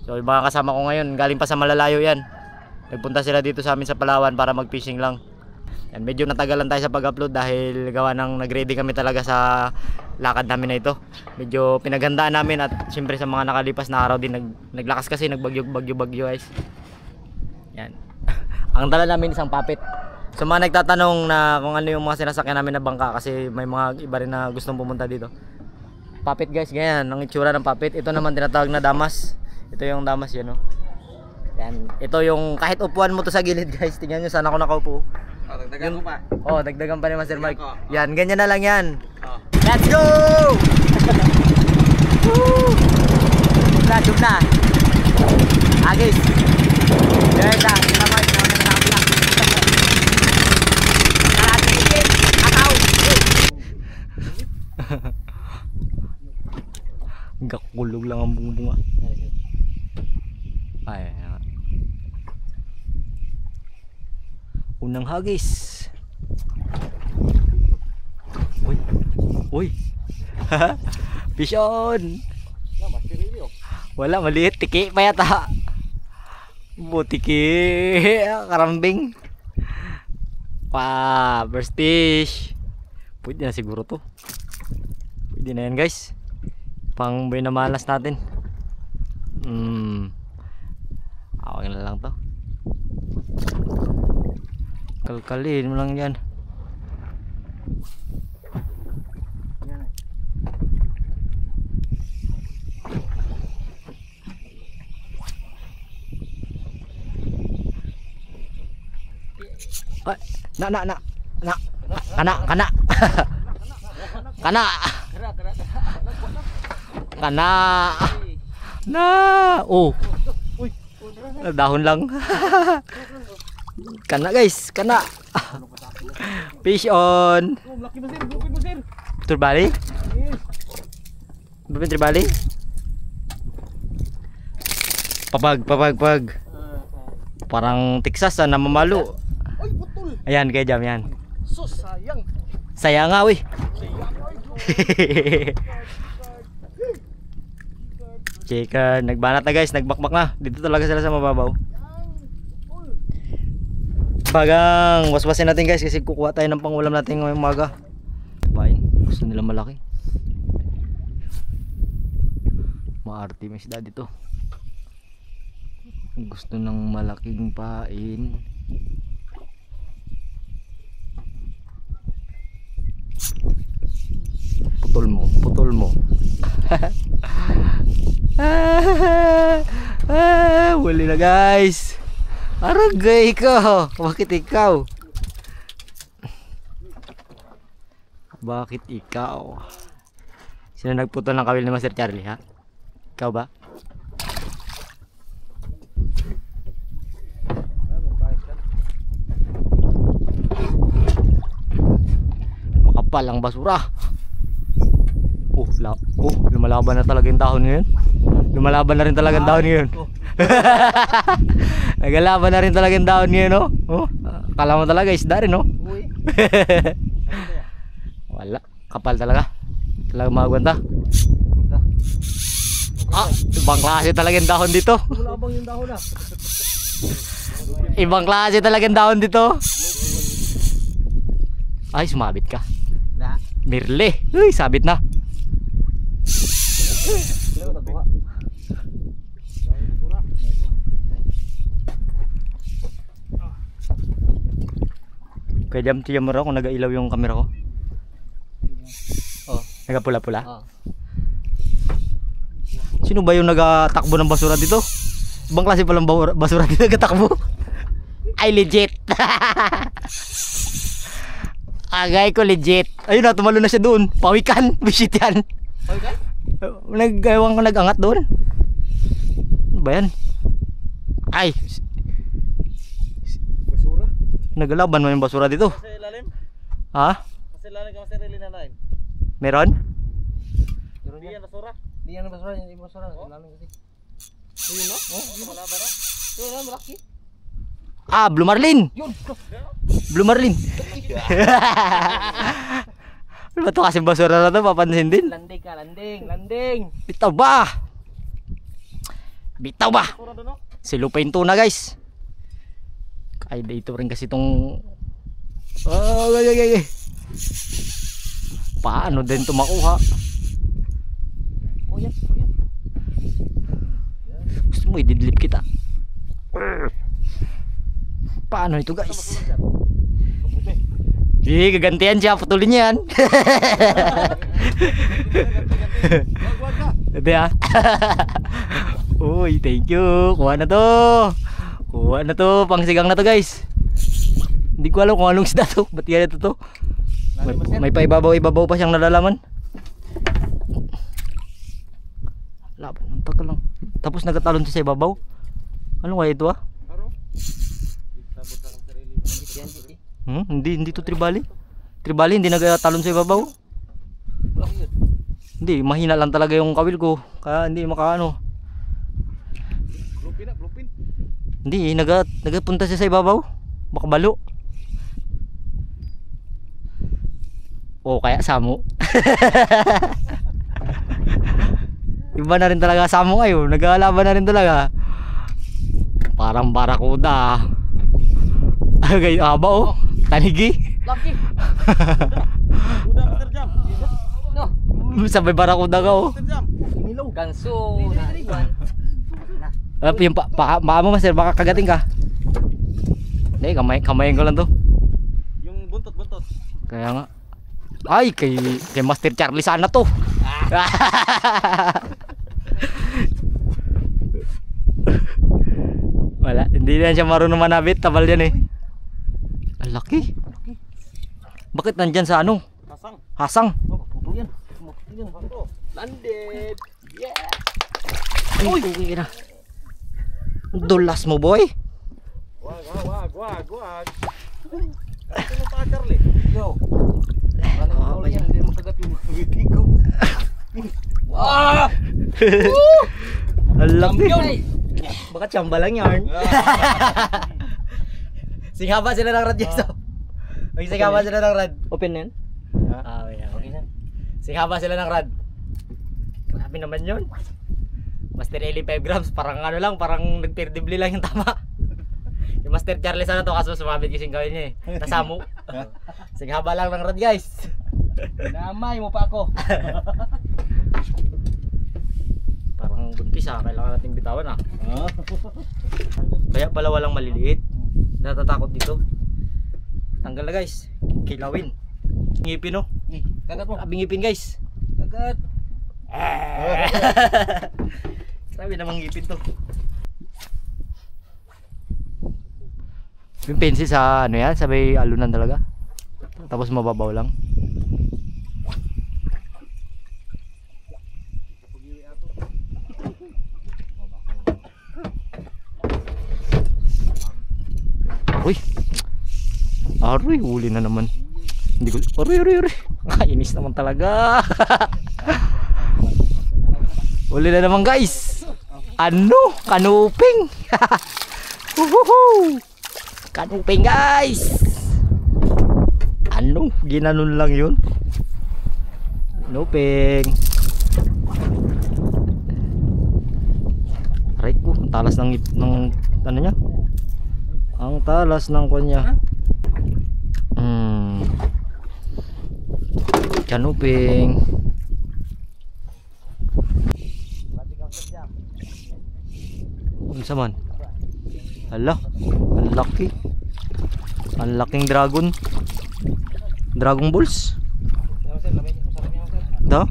So yung mga kasama ko ngayon, galing pa sa malalayo yan. Nagpunta sila dito sa amin sa Palawan para mag-fishing lang. Yan, medyo natagalan tayo sa pag-upload dahil gawa ng nag-ready kami talaga sa lakad namin na ito. Medyo pinaghandaan namin at siyempre sa mga nakalipas na araw din naglakas kasi, nagbagyo guys. Yan. Ang dala namin isang papit. So mga nagtatanong na kung ano yung mga sinasakyan namin na bangka kasi may mga iba rin na gustong pumunta dito. Papit guys, ganyan ang itsura ng papit. Ito naman tinatawag na damas. Ito yung damas yun, no? Yan. Ito yung kahit upuan mo to sa gilid guys. Tingnan nyo saan ako nakaupo. Oh, dagdagan ko pa. Oh, dagdagan pa ni Master Mike. Yan, ganyan na lang yan. Oh. Let's go! Woo! Jump na. Agis. There na, kita Mike. Gakulog lang ang bunga. Ay. Unang hagis. Uy. Uy. Fish on. Wala, maliit. Tiki pa yata. Butiki. Karambing. Pa, first fish. Pwede na siguro to. Pwede na yan guys. Pang buhay na malas natin. Awang na lang to. Kalkalin mo lang yan. Ay, kana kana na. Oh, dahon lang. Kana guys, kana. Fish on. Turbali? Bubin turbali? Pag. Parang Texas na mamalo. Ayan, kaya jam yan. So sayang. Sayang nga, uy. Chicken, nagbanat na guys, nagbakbak na. Dito talaga sila sa mababaw. Bagang, waswasin natin guys kasi kukuha tayo ng pangulam natin ngayong umaga. Pain, gusto nila malaki. Maarte may isda dito. Gusto ng malaking pain. Putol mo. Huli na guys. Aragay ka. Bakit ikaw? Sino nagputol ng kawil ni Master Charlie, ha? Ikaw ba? Makapal ang basura. Lumalaban na talaga yung dahon ngayon. Lumalaban na rin talaga yung dahon ngayon. Nagalaban na rin talaga yung dahon ngayon, no? Oh, kala mo talaga isda rin, no? Wala, kapal talaga. Talaga magwanta. Ibang klase talaga yung dahon dito. Lumabang yung dahon na. Ibang klase talaga yung dahon dito. Ay, sumabit ka. Mirle. Uy, sabit na. Kaya jam mo raw kung nag-ailaw yung camera ko. Nagapula-pula. Sino ba yung nagatakbo ng basura dito? Ibang klase palang basura dito nagatakbo. Ay legit. Agay ko legit. Ayun na, tumalo na siya doon. Pawikan, visit yan. Pawikan? Nag-ewan ko nag-angat doon. Ano ba yan? Ay, basura? nagalaban mo yung basura dito. Kasi ilalim? Ha? Kasi ilalim ka kasi rilin na line. Meron? Hindi yan basura? Hindi yan basura, hindi basura. Ilalim kasi. Ayun no? Malaban na? Yun na, malaki. Ah, Blue Marlin. Yun! Blue Marlin. Ano ba ito kasi basura na ito? Papansin din. Landing ka, landing. Ito ba? Bitaw ba? Basura doon, no? Silupin tuna guys. Ay dito rin kasi itong paano din ito makuha? Oh, yan. Oh, yan. Gusto mo ididlip kita? Paano ito guys? Di gagantihan siya, putulin niya yan. Wag ka. Ito ah. Uy, thank you. Kuha na to. Kuha na to, pangsigang na to guys. Hindi ko alam kung anong isda to. Ba't yan ito to? May paibabaw-ibabaw pa siyang nalalaman. Laban, ang tagal lang. Tapos nagatalon siya sa ibabaw. Ano kaya ito ah? Hindi to tribali. Tribali hindi nagatalon sa ibabaw. Hindi, mahina lang talaga yung kawil ko. Kaya hindi makaano. Blupin. Hindi, nagapunta siya sa ibabaw. Baka balo. O kaya samo. Iba na rin talaga samo ngayon. Nagkalaban na rin talaga. Parang barakuda. Agay haba oh. Tanigi. Lucky. Udah Mr. Jam. No. Sabay barakuda ka oh. Mr. Jam. Inilaw. Ganso na iwan. Yung paa mo master, baka kagating ka. Hindi, kamayin ko lang to. Yung buntot. Kaya nga. Ay, kay Master Charlie sana to. Wala, hindi na siya marunong manabit. Tabal yan eh. Ang laki. Bakit nandyan sa ano? Hasang. Oh, yan. Landed. Yeah. Uy, okay na. Dulas mo boy. Wag. Ano pa Charlie? Yo. Oh, Yan, hindi mo kagat yung wiki ko. Ang laki. Baka tsamba lang yarn. Singhaba sila ng rad Jeso. Singhaba sila ng rad. Open na yan? Okay na. Singhaba sila ng rad. Grabe naman yun. Master Eli 5 grams. Parang ano lang, parang nagpirdibli lang yung tama. Yung Master Charlie sana to kaso sumabit kasing gawin niya eh. Nasamo. Singhaba lang ng rad guys. Namay mo pa ako. Parang buntis ah. Kailangan natin bitawan ah. Kaya pala walang maliliit. Natatakot dito. Tanggal na guys. Kilawin. Ngipin oh. Kagat mo. Abing ngipin guys. Kagat. Sabi namang ngipin to. Yung pensi sa ano yan, sabay alunan talaga. Tapos mababaw lang. Uy. Aroy, huli na naman. Hindi ko. Aroy. Kainis naman talaga. Huli na naman guys. Ano? Kanuping. Kanuping guys. Ano? Ginanon lang yun. Kanuping. Aray ko, ang talas ng ano niya? Ang talas ng kanya. Kanuping. Unsa man? Hala, ang laki. Ang laking dragon. Dragon balls. Da?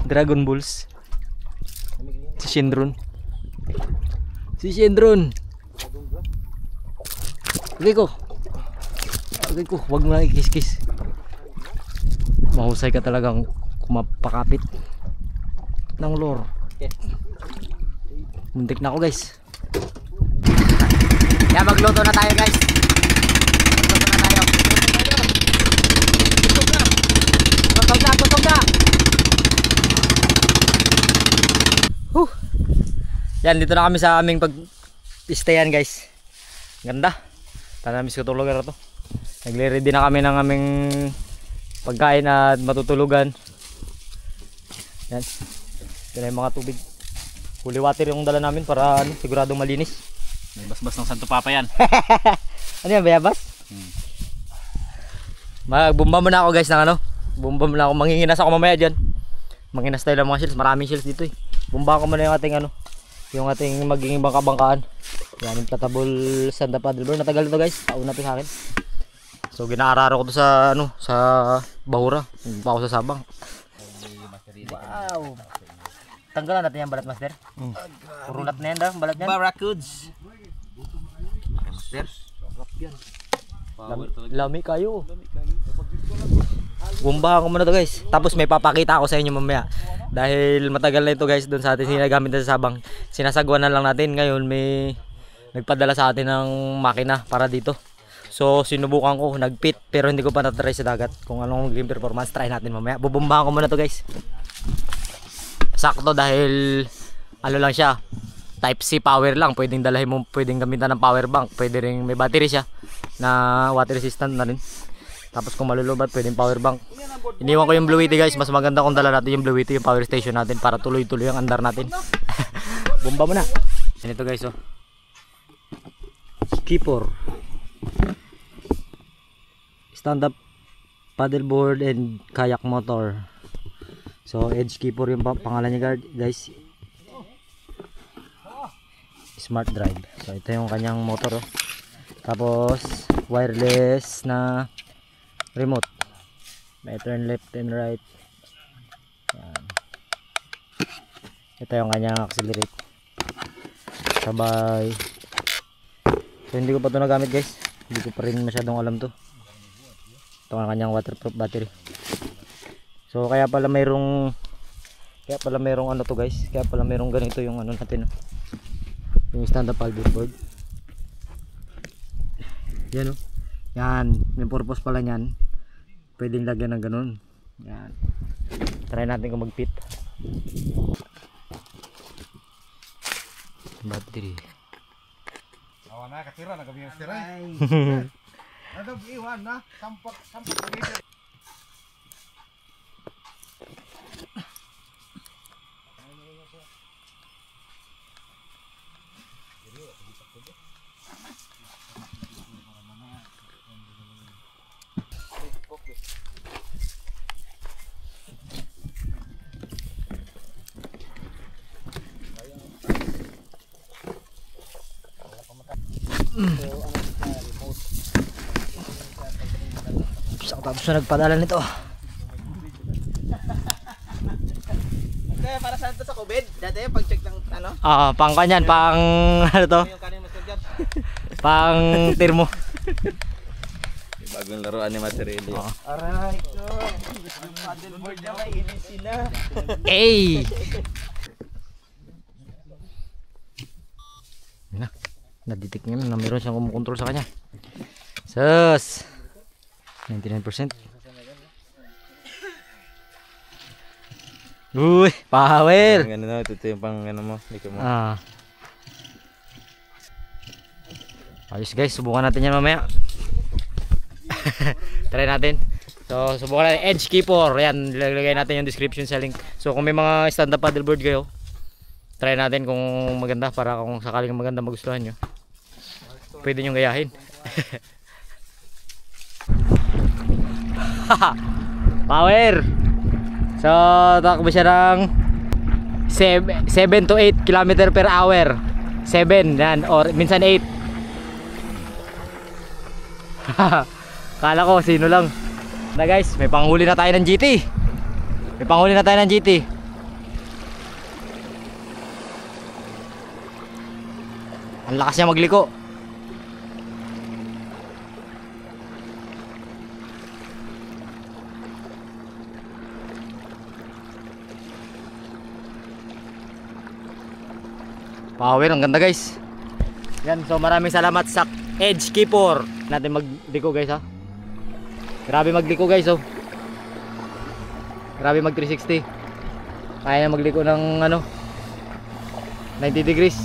Dragon balls. Si Shendron. Okay ko, wag mo na ikis-kis. Mahusay ka talagang kumapakapit ng lure. Muntik na ako guys. Kaya magluto na tayo guys. Gutom na. Yan, dito na kami sa aming pag-stayan guys. Ganda. Tanamis ko tulugan na to. Nagre-ready na kami ng aming pagkain at matutulugan. Yan. Ito na yung mga tubig. Fully water yung dala namin para siguradong malinis. May basbas ng Santo Papa yan. Ano yan, bayabas? Magbumba muna ako guys ng bumba muna ako, manginginas ako mamaya dyan. Manginas tayo ng mga shells, maraming shells dito eh. Bumba ko muna yung ating yung ating magiging bangka-bangkaan. Yan, inflatable stand-up paddleboard. Natagal ito guys, pauna to sa akin. So ginaararo ko to sa sa Bahura. Hindi pa ako sa Sabang. Wow. Tanggalan natin yung balat master. Purunat na yan daw, balat yan. Barracuds. Master. Lami kayo. Bumbahan ko muna to guys. Tapos may papakita ako sa inyo mamaya. Dahil matagal na ito guys doon sa atin sinagamit na sa Sabang. Sinasagwan na lang natin. Ngayon may nagpadala sa atin ng makina para dito. So sinubukan ko, nagpit pero hindi ko pa natry sa dagat. Kung anong magiging performance, try natin mamaya. Bubumbahan ko muna to guys. Sakto dahil lang siya. Type C power lang. Pwedeng dalahin mo, pwedeng gamitan ng power bank. Pwede ring may battery siya na water resistant na rin. Tapos kung malulubat, pwedeng power bank. Iniwan ko yung Blue Yeti guys. Mas maganda kung dala natin yung Blue Yeti, yung power station natin para tuloy-tuloy ang andar natin. Bomba mo na. Yan ito guys oh. Skipper. Stand up paddleboard and kayak motor. So Edge Skipper yung pangalan niya guys. Smart drive. So ito yung kanyang motor oh. Tapos wireless na remote. May turn left and right. Yan. Ito yung kanyang accelerate. Sabay. So hindi ko pa ito nagamit guys. Hindi ko pa rin masyadong alam to. Ito ang kanyang waterproof battery. So kaya pala mayroong to guys. Kaya pala mayroong ganito yung natin oh. Yung stand up paddleboard. Yan oh. Yan, may purpose pala niyan. Pwedeng lagyan ng ganun. Yan. Try natin kung mag-fit. Battery. Awan na katira na kami tira. Ano iwan na sampak liter. Tapos na nagpadala nito. Kaya para saan to sa COVID? Dati pag-check ng Pang kanyan, pang to? yung kanin Master Jobs. Pang termo. Bagong laruan ni Master Eli. Aray ko. Ang paddleboard niya may inis sila. Hey! Na-detect niya na meron siyang kumukontrol sa kanya. Sus! 99%. Uy! Power! Ito yung pang mo. Ayos guys, subukan natin yan mamaya. Try natin. So subukan natin Edge Skipper. Yan, lalagay natin yung description sa link. So kung may mga stand up paddleboard kayo, try natin kung maganda, para kung sakaling maganda magustuhan nyo, pwede nyo gayahin. Power! So takbo siya ng 7 to 8 km per hour. 7 yan, or minsan 8. Kala ko sino lang. Na guys, may panghuli na tayo ng GT. May panghuli na tayo ng GT. Ang lakas niya magliko. Power, ang ganda guys. Yan, so maraming salamat sa Edge Skipper. Natin magliko guys ha. Grabe magliko guys oh. Grabe mag 360. Kaya na magliko ng 90 degrees.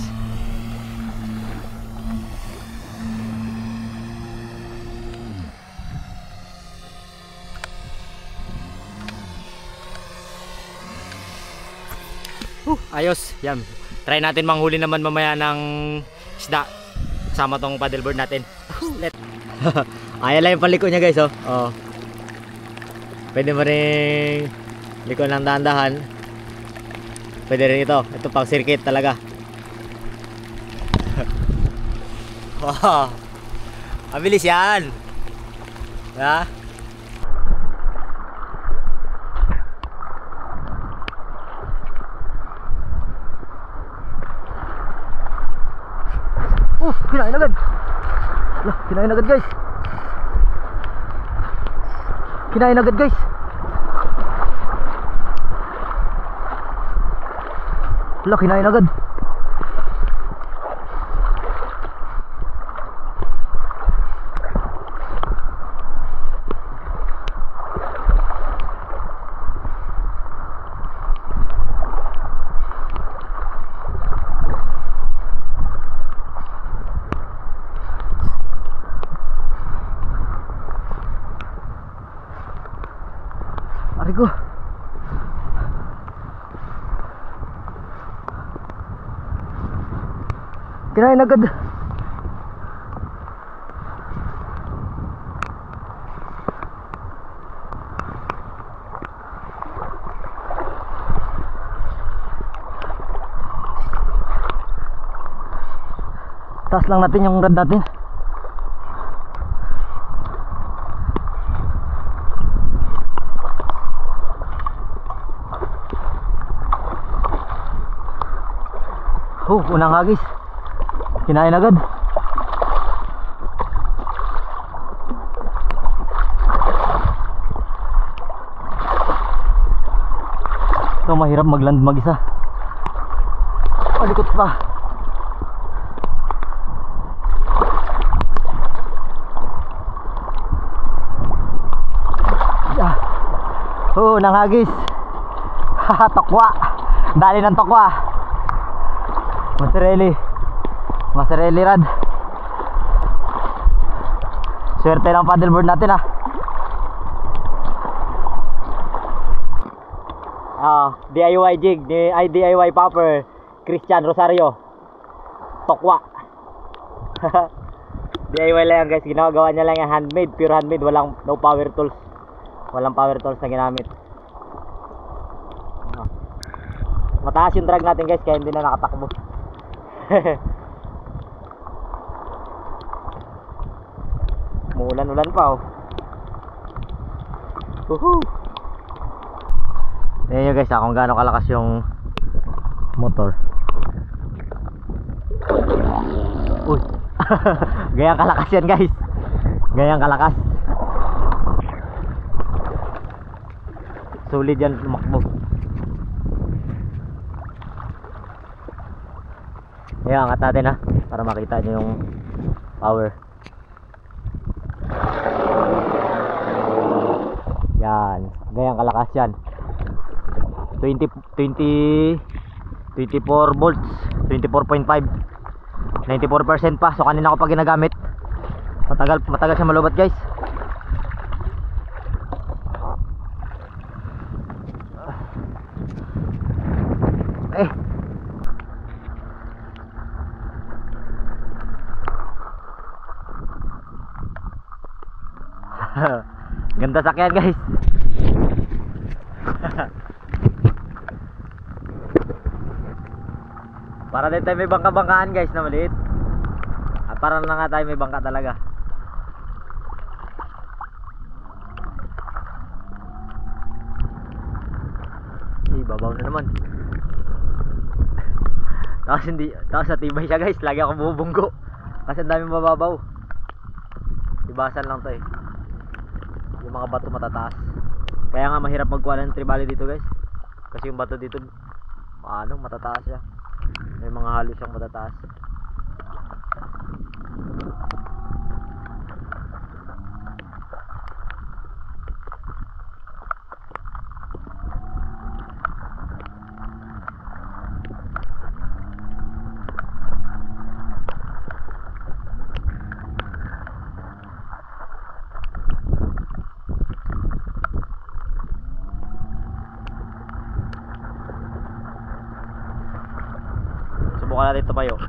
ayos. Yan. Try natin manghuli naman mamaya ng isda. Kasama tong paddleboard natin. Ayan lang yung paliko niya guys, oh. Oh. Pwede mo rin liko ng dahan-dahan. Pwede rin ito. Ito pang circuit talaga. Wow. Mabilis yan. Ha? Kinain agad. Lah, kinain agad guys. Kinain agad guys. Lah, kinain agad. Arigo. Kinain agad. Taas lang natin yung rod natin. Unang hagis. Kinain agad. Ito mahirap magland mag-isa. Palikot pa. Unang hagis. Tokwa. Dali ng tokwa. Masareli rad. Swerte ng paddleboard natin DIY jig, DIY popper, Christian Rosario, Tokwa. DIY lang yan guys, ginagawa niya lang yung handmade, pure handmade, no power tools. Walang power tools na ginamit. Mataas yung drag natin guys, kaya hindi na nakatakbo. Umuulan-ulan pa Woohoo! Ayan nyo guys kung gaano kalakas yung motor. Uy! Gayang kalakas yan guys. Gayang kalakas. Solid yan tumakbo. Ayan, angat natin para makita nyo yung power. Yan, gayang kalakas yan. 24 volts, 24.5, 94% pa. So kanina ko pa ginagamit. Matagal siya malubat guys. Ganda sakyan guys. Para din tayo may bangka-bangkaan guys na maliit. At para na nga tayo may bangka talaga. Babaw na naman. Tapos natibay siya guys. Lagi ako bubunggo kasi ang daming mababaw. Ibasan lang to yung mga bato matataas. Kaya nga mahirap magkuha ng tribali dito guys, kasi yung bato dito matataas siya. May mga halos siyang matataas. Subukan natin tumayo.